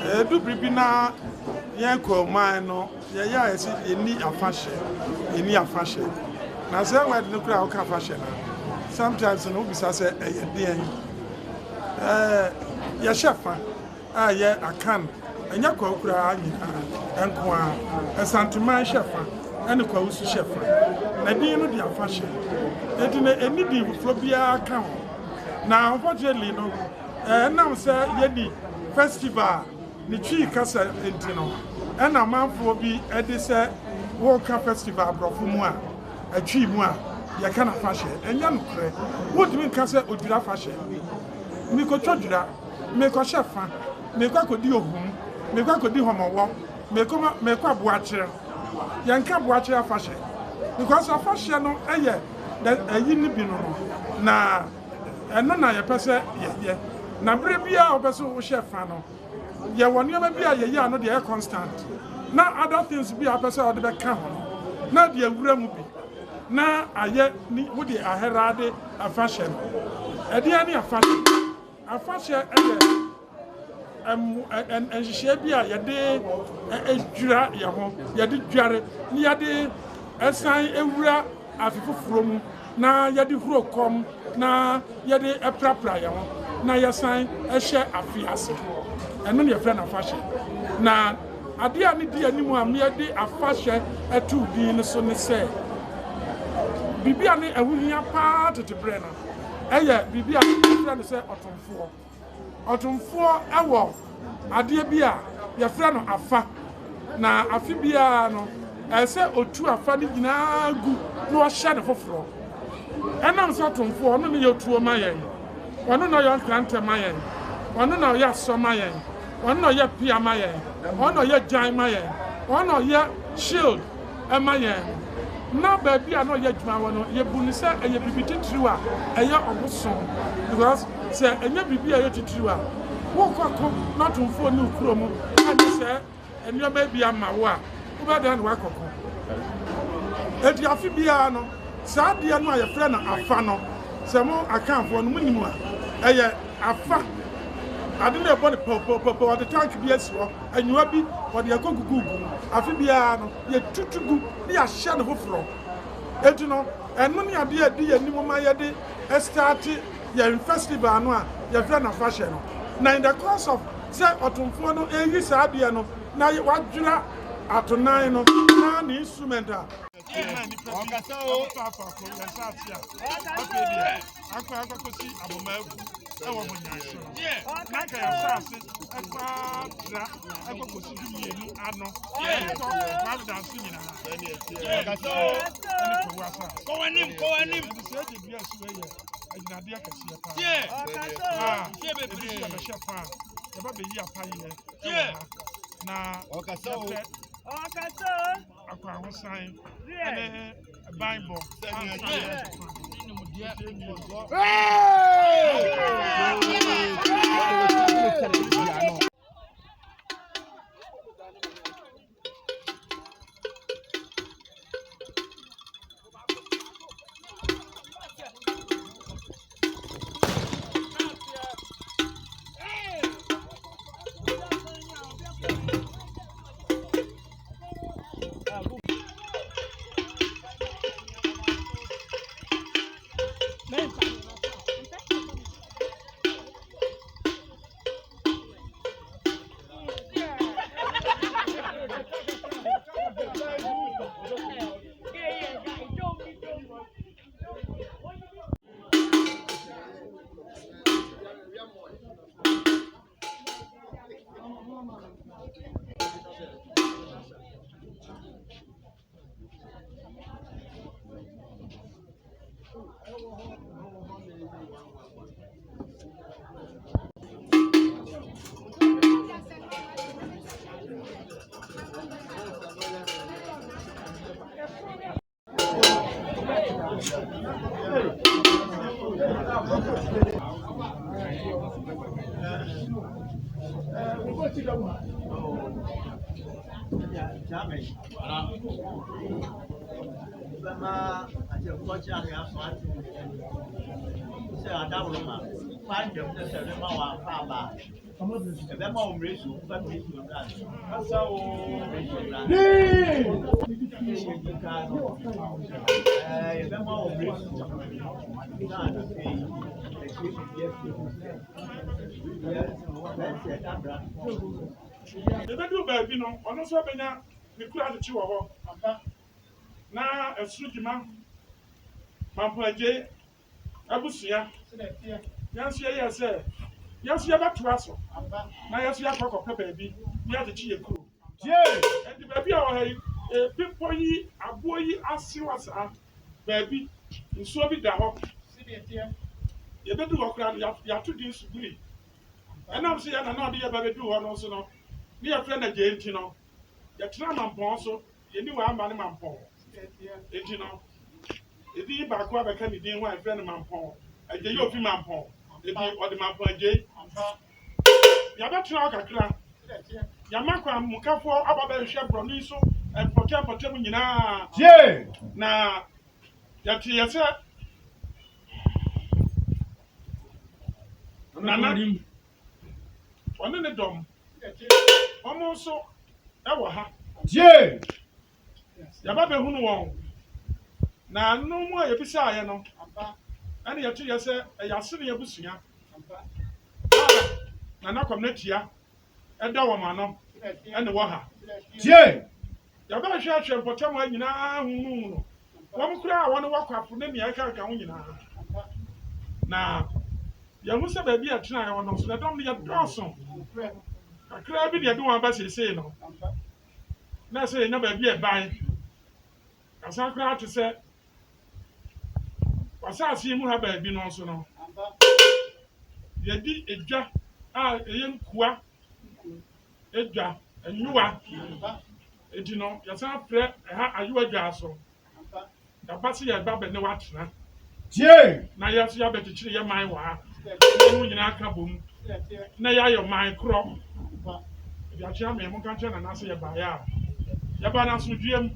Do bribina yanko mine, yeah, any a fashion, any a fashion. Now, say, why the crowd can fashion. Sometimes, no, besides a dear. Yeah, chef, yeah, I can. And your cry, and qua, a Santuma chef, and a close chef. I didn't know the fashion. It didn't any deal with Flobia account. Now, unfortunately, no, now, sir, Yedi festival, the tree casa intino, and a man for be at this World Cup festival, Brofumwa, a tree moi, ya kind of fashion, and young cray. What do you mean, Casa would be that fashion? Miko Chodra, make a chef, make a could do home, make a could do home walk, make a watcher, young cap watcher fashion. Because of fashion, a year that a yinibino. Now, and none of your person, yeah. Now, Bribia or person chef, no. Yeah, one year maybe a year, no, the air constant. Now, other things be a person or the back camera. Now, the movie. Now, I yet need would the Aherade a fashion. A dear fashion. A fashion, and she be a day, a jura, your home, Yadi Jarre, Yadi, a sign, a real, a from. Na yadi huro kom na yadi aprapra ya ho na yasan ehye afiase eno ne yefre na fashion na ade ani di animu am yadi afashe etu bi ne so ne se bibia ne ahuhia pa tete bre na eye bibia yefre ne se otomfo ewo ade bia yefre no afa na afi bia no ese otu afa ne gina gu no hye ne foforo. And I'm certain for no your two mayen. One no your grant mayen. One no your somayen. One no your pia mayen. One no your giant mayen. One no your shield a mayen. Now, baby, I know yet one, your bunisa and your bibiti trua, a year of song. Because, say, and your bibi a yet trua. Walk not to phone new chromo, and say, and your baby a mawa. Over than work. At your fibiano. Sadia no your friend afa no se mo Akyenfour no minimu eye afa ade na ebo ne popo the tank bi asiwo anyiwa bi wo de akogugu afi bia no ye tutugu ne ya hye ne foforo etu no eno ne ade adi ye nimu ma ye de start ye festival no a ye friend fashion no na in the course of say otomfo no eyi sadia no na wadwira atonan no na ne instrument a Okasao papa ko yasatia. Apedia. Akwa akokosi abomagu. Ewo munyaso. Naka yasase akwa tra akokosi bienu ano. Ko ma dance nyina. Okasao. Ko wanim. Se je bia suwe ye. Ajinade akasi pa. Okasao. Se bebre ya be shefa. Ya ba be yi apaye. Na Okasao. Akwa sign and a Bible. Akyenfour Asiedu Agyemang III. find them the seven mile farmer. The Bema racial, but racial land. So Ebe do baby no, ono so benya ne kura de chi wo ho. Na esujima mampaje abusua. Yansu ye se. Yansu ya batu aso. Na yansu ya kokko baby. Ya de chi ye kuro. And the baby or people yi abo yi asiwasa baby. Nso bi da ho. Ye be do wo kura ya to din suguri. And I'm saying na be baby do ho no so no. Me ya friend na je enti no. Ya tena mampon so, ye ni wa amba ne mampon. Enti no. Edi ba ko abeka ni din wa friend mampon. Aje yo fi mampon. Edi o de mampon aje. Ya be tena kakra. Ya makwa mukafo ababa hwe broni so, potem mu nyina. Na ya ti ya se nana one ne dom. Omo so e wo ha. Ya ba be hunu won. Na no mu a ye bisa aye no. Ana ye to ye se ya sere ye busua. Na community eda wo ma no. Ene wo ha. Ya ba hwe ahwe potem a nyina hunu no. Wọ́n kura àwọn wakwafu ne mia ka ho nyina. Na ya hu se ba bi atena ya wono so na dom ya dawson. Akra bi de wan ba sesei no. Na se nya ba bi e ban. Asa kra to se wasase mu ha ba bi no so no. Ya di edwa a eye nkua edwa anyuwa. Edi no ya sa pre ha ayuwa dwa so. Da basi ya ba be ne watena. Na ya so ya betichiri ya man wa. No nyina aka bom. Na ya yo man kro. Ya chia me mo kan chia na na so ya ba ya. Ya ba na so duam.